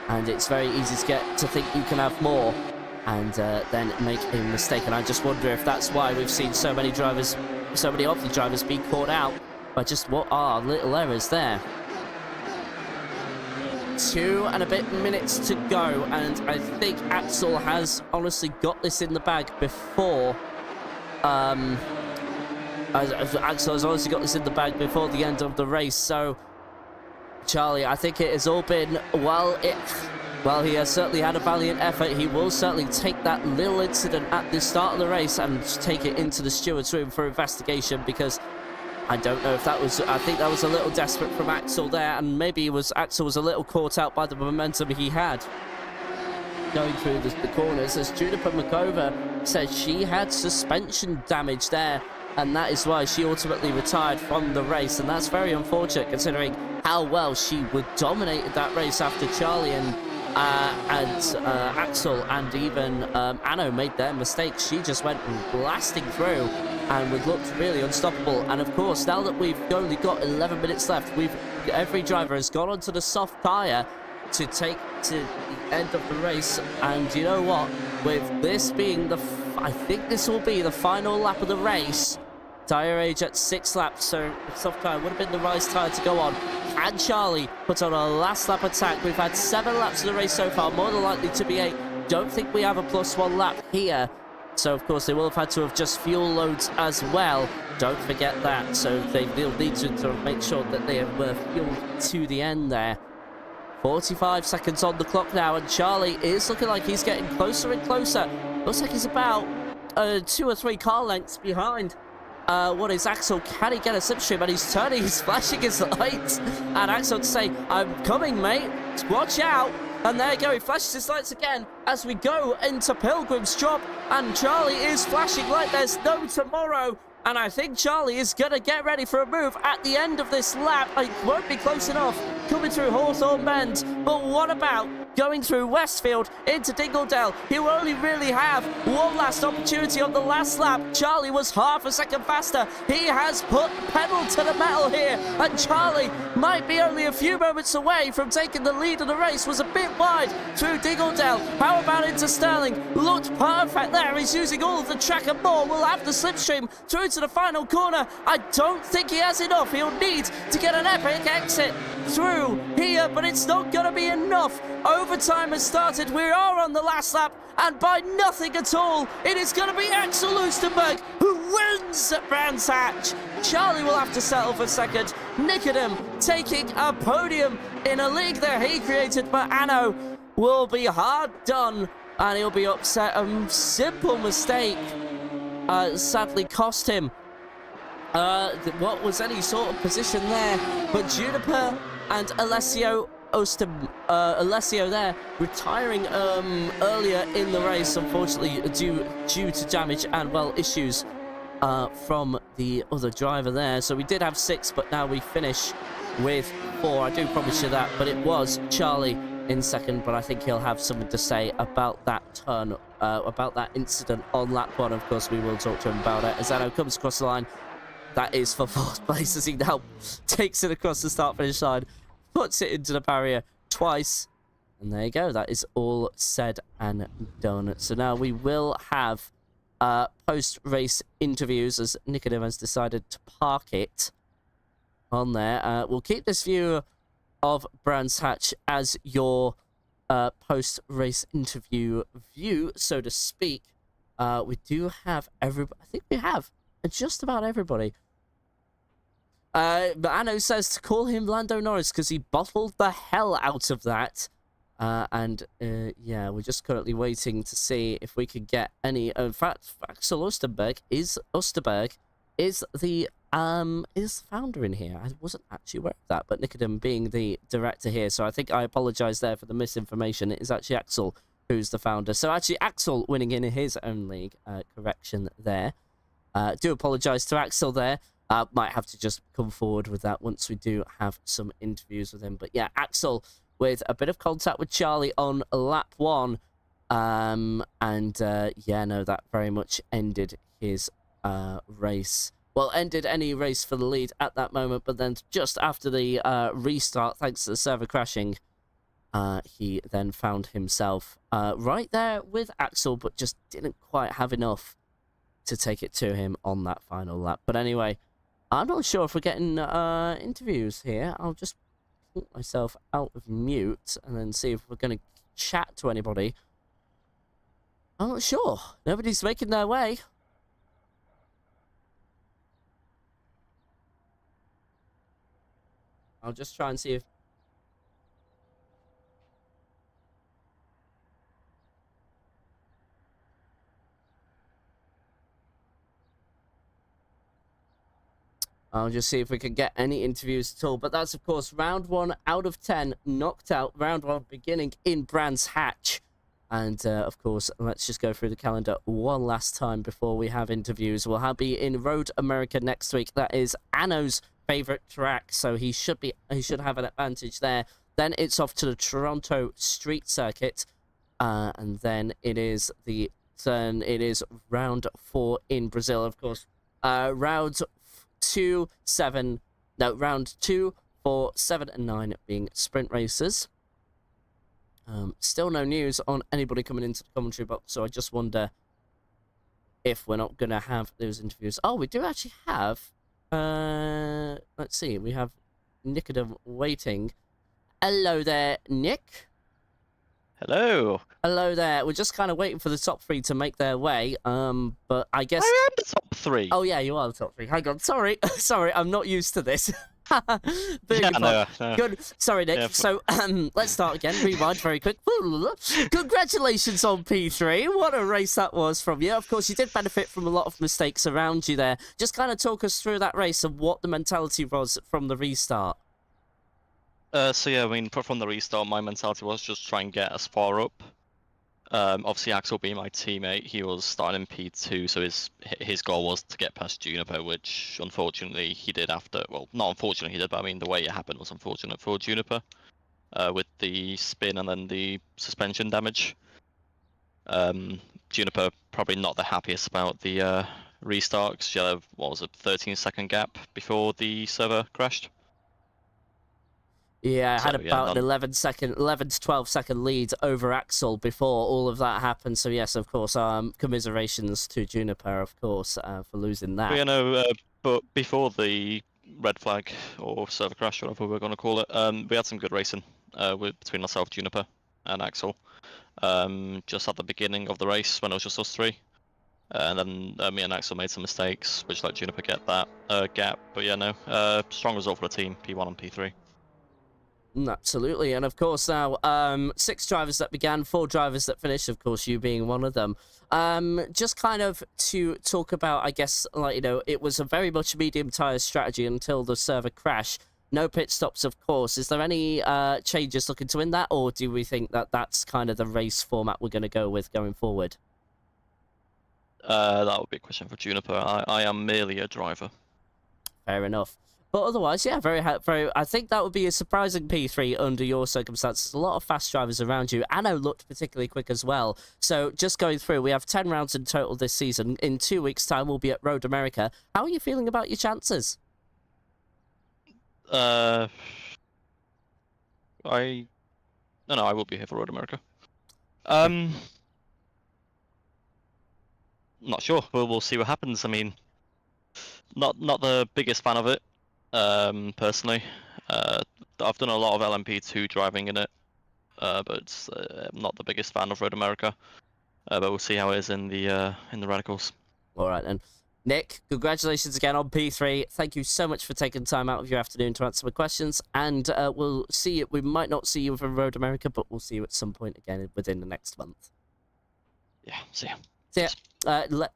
B: and it's very easy to think you can have more and then make a mistake. And I just wonder if that's why we've seen so many of the drivers be caught out by just what are little errors there. 2 and a bit minutes to go, and I think Axel has honestly got this in the bag before Axel has honestly got this in the bag before the end of the race. So Charlie, I think it has all been, while he has certainly had a valiant effort, he will certainly take that little incident at the start of the race and take it into the steward's room for investigation, because I don't know if that was, I think that was a little desperate from Axel there, and maybe Axel was a little caught out by the momentum he had going through the corners, as Juniper Makova said she had suspension damage there, and that is why she ultimately retired from the race. And that's very unfortunate, considering how well she dominated that race after Charlie and Axel and even Anno made their mistakes. She just went blasting through and would look really unstoppable. And of course, now that we've only got 11 minutes left, every driver has gone onto the soft tyre to take to the end of the race. And you know what? With this being I think this will be the final lap of the race. Tyre age at 6 laps, so soft tyre would have been the right tyre to go on. And Charlie put on a last lap attack. We've had 7 laps of the race so far, more than likely to be 8. Don't think we have a +1 lap here. So, of course, they will have had to have just fuel loads as well. Don't forget that. So they'll need to make sure that they have fueled to the end there. 45 seconds on the clock now, and Charlie is looking like he's getting closer and closer. Looks like he's about 2 or 3 car lengths behind. What is Axel? Can he get a slipstream? And he's turning, he's flashing his lights. And Axel to say, I'm coming, mate. Watch out. And there you go, he flashes his lights again as we go into Pilgrim's Drop. And Charlie is flashing like there's no tomorrow. And I think Charlie is going to get ready for a move at the end of this lap. It won't be close enough coming through Hawthorne Bend. But what about going through Westfield into Dingledale. He will only really have one last opportunity on the last lap. Charlie was half a second faster. He has put pedal to the metal here, and Charlie might be only a few moments away from taking the lead of the race. Was a bit wide through Dingledale. How about into Sterling? Looked perfect there. He's using all of the track and more. Will have the slipstream through to the final corner. I don't think he has enough. He'll need to get an epic exit through here, but it's not going to be enough. Overtime has started. We are on the last lap, and by nothing at all, it is going to be Axel Oosterberg who wins at Brands Hatch. Charlie will have to settle for second. Nicodem taking a podium in a league that he created, but Anno will be hard done, and he'll be upset. A simple mistake sadly cost him what was any sort of position there, but Juniper and Alessio there retiring earlier in the race, unfortunately due to damage and issues from the other driver there. So we did have 6, but now we finish with 4. I do promise you that, but it was Charlie in second, but I think he'll have something to say about that turn, about that incident on lap 1. Of course, we will talk to him about it. As Anno comes across the line, that is for 4th place, as he now takes it across the start-finish line, puts it into the barrier twice, and there you go. That is all said and done. So now we will have post-race interviews, as Nicodem has decided to park it on there. We'll keep this view of Brands Hatch as your post-race interview view, so to speak. We do have everybody. I think we have just about everybody. But Anno says to call him Lando Norris because he bottled the hell out of that. Yeah, we're just currently waiting to see if we could get any. In fact, Axel Osterberg is the founder in here. I wasn't actually aware of that, but Nicodem being the director here, so I think I apologise there for the misinformation. It is actually Axel who's the founder. So actually Axel winning in his own league. Correction there. Do apologise to Axel there. Might have to just come forward with that once we do have some interviews with him. But yeah, Axel with a bit of contact with Charlie on lap 1. Yeah, no, that very much ended his race. Well, ended any race for the lead at that moment, but then just after the restart, thanks to the server crashing, he then found himself right there with Axel, but just didn't quite have enough to take it to him on that final lap. But anyway, I'm not sure if we're getting interviews here. I'll just put myself out of mute and then see if we're going to chat to anybody. I'm not sure. Nobody's making their way. I'll just try and see if... I'll just see if we can get any interviews at all. But that's, of course, round 1 out of 10 knocked out. Round 1 beginning in Brands Hatch. And, of course, let's just go through the calendar one last time before we have interviews. We'll be in Road America next week. That is Anno's favourite track, so he should have an advantage there. Then it's off to the Toronto Street Circuit. And then it is round 4 in Brazil, of course. Round 2, 4, 7, and 9 being sprint races. Still no news on anybody coming into the commentary box, so I just wonder if we're not going to have those interviews. Oh, we do actually have... let's see, we have Nicodem waiting. Hello there, Nick.
C: Hello.
B: Hello there. We're just kind of waiting for the top 3 to make their way. But I guess...
C: I am the top 3.
B: Oh, yeah, you are the top 3. Hang on. Sorry. Sorry, I'm not used to this.
C: Yeah, no.
B: Good. Sorry, Nick.
C: Yeah,
B: So, let's start again. Rewind very quick. Congratulations on P3. What a race that was from you. Of course, you did benefit from a lot of mistakes around you there. Just kind of talk us through that race and what the mentality was from the restart.
C: So yeah, I mean, from the restart, my mentality was just try and get as far up. Obviously, Axel being my teammate, he was starting in P2, so his goal was to get past Juniper, which unfortunately he did after. Well, not unfortunately he did, but I mean the way it happened was unfortunate for Juniper. with the spin and then the suspension damage. Juniper probably not the happiest about the restart because she had a, what was it, 13-second gap before the server crashed.
B: Yeah, I had
C: So, yeah,
B: about an 11 to 12 second lead over Axel before all of that happened. So yes, of course, commiserations to Juniper, of course, for losing that.
C: But, but before the red flag or server crash, whatever we're going to call it, we had some good racing between myself, Juniper, and Axel. Just at the beginning of the race when it was just us three. And then me and Axel made some mistakes, which let Juniper get that gap. But yeah, no, strong result for the team, P1 and P3.
B: Absolutely, and of course now 6 drivers that began, 4 drivers that finished, of course you being one of them. Just kind of to talk about, I guess, like, you know, it was a very much medium tire strategy until the server crash. No pit stops, of course. Is there any changes looking to win that, or do we think that that's kind of the race format we're going to go with going forward?
C: That would be a question for Juniper. I am merely a driver.
B: Fair enough. But otherwise, yeah, very. I think that would be a surprising P3 under your circumstances. A lot of fast drivers around you. Anno looked particularly quick as well. So just going through, we have 10 rounds in total this season. In 2 weeks' time, we'll be at Road America. How are you feeling about your chances?
C: No, I will be here for Road America. Not sure. We'll see what happens. I mean, not the biggest fan of it. Personally, I've done a lot of LMP2 driving in it, but I'm not the biggest fan of Road America. But we'll see how it is in the radicals.
B: All right, then. Nick, congratulations again on P3. Thank you so much for taking time out of your afternoon to answer my questions. And we'll see you. We might not see you for Road America, but we'll see you at some point again within the next month.
C: Yeah, see ya.
B: So, yeah,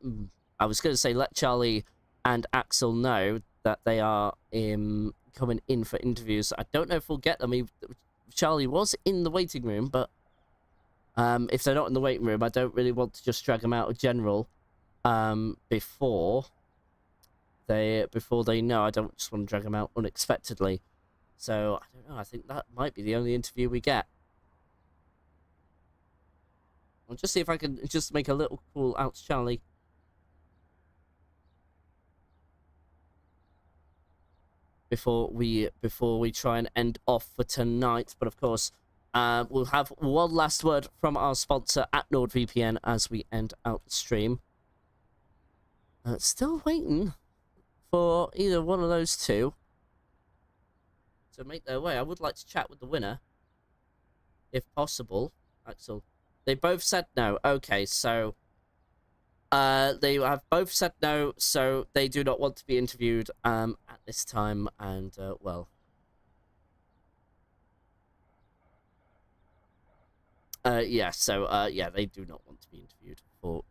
B: I was going to say let Charlie and Axel know that they are coming in for interviews. I don't know if we'll get them. Charlie was in the waiting room, but if they're not in the waiting room, I don't really want to just drag them out of general before they know. I don't just want to drag them out unexpectedly. So, I don't know. I think that might be the only interview we get. I'll just see if I can just make a little call out to Charlie. Before we try and end off for tonight. But of course, we'll have one last word from our sponsor at NordVPN as we end out the stream. Still waiting for either one of those two to make their way. I would like to chat with the winner, if possible. Axel, they both said no. Okay, so they have both said no, so they do not want to be interviewed at this time, and, well... yeah, so, yeah, they do not want to be interviewed for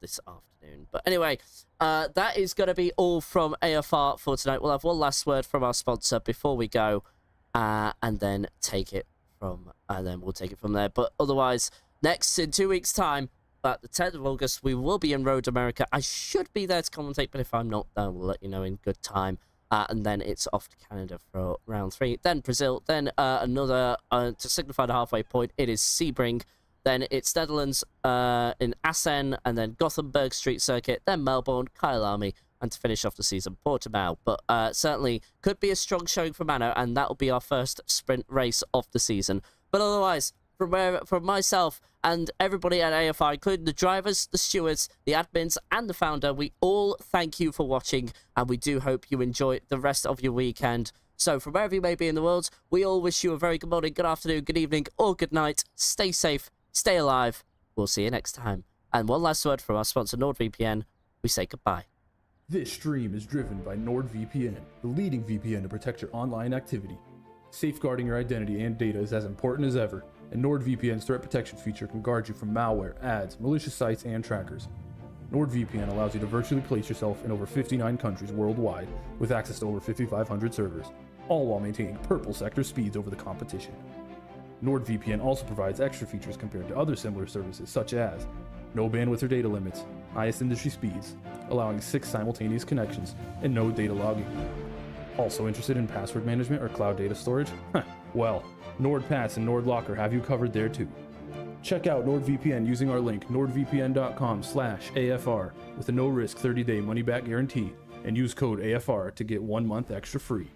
B: this afternoon. But anyway, that is going to be all from AFR for tonight. We'll have one last word from our sponsor before we go, and then we'll take it from there. But otherwise, next, in 2 weeks' time, at the 10th of August, we will be in Road America. I should be there to commentate, but if I'm not, then we'll let you know in good time. And then it's off to Canada for round 3. Then Brazil. Then another, to signify the halfway point, it is Sebring. Then it's Netherlands in Assen, and then Gothenburg Street Circuit. Then Melbourne, Kyalami, and to finish off the season, Portimao. But certainly could be a strong showing for Mano, and that will be our first sprint race of the season. But otherwise, from myself and everybody at AFR, including the drivers, the stewards, the admins, and the founder, we all thank you for watching, and we do hope you enjoy the rest of your weekend. So from wherever you may be in the world, we all wish you a very good morning, good afternoon, good evening, or good night. Stay safe, stay alive. We'll see you next time. And one last word from our sponsor, NordVPN. We say goodbye.
A: This stream is driven by NordVPN, the leading VPN to protect your online activity. Safeguarding your identity and data is as important as ever, and NordVPN's threat protection feature can guard you from malware, ads, malicious sites, and trackers. NordVPN allows you to virtually place yourself in over 59 countries worldwide with access to over 5,500 servers, all while maintaining purple sector speeds over the competition. NordVPN also provides extra features compared to other similar services such as no bandwidth or data limits, highest industry speeds, allowing 6 simultaneous connections, and no data logging. Also interested in password management or cloud data storage? Well, NordPass and NordLocker have you covered there too. Check out NordVPN using our link nordvpn.com/AFR with a no-risk 30-day money-back guarantee and use code AFR to get 1 month extra free.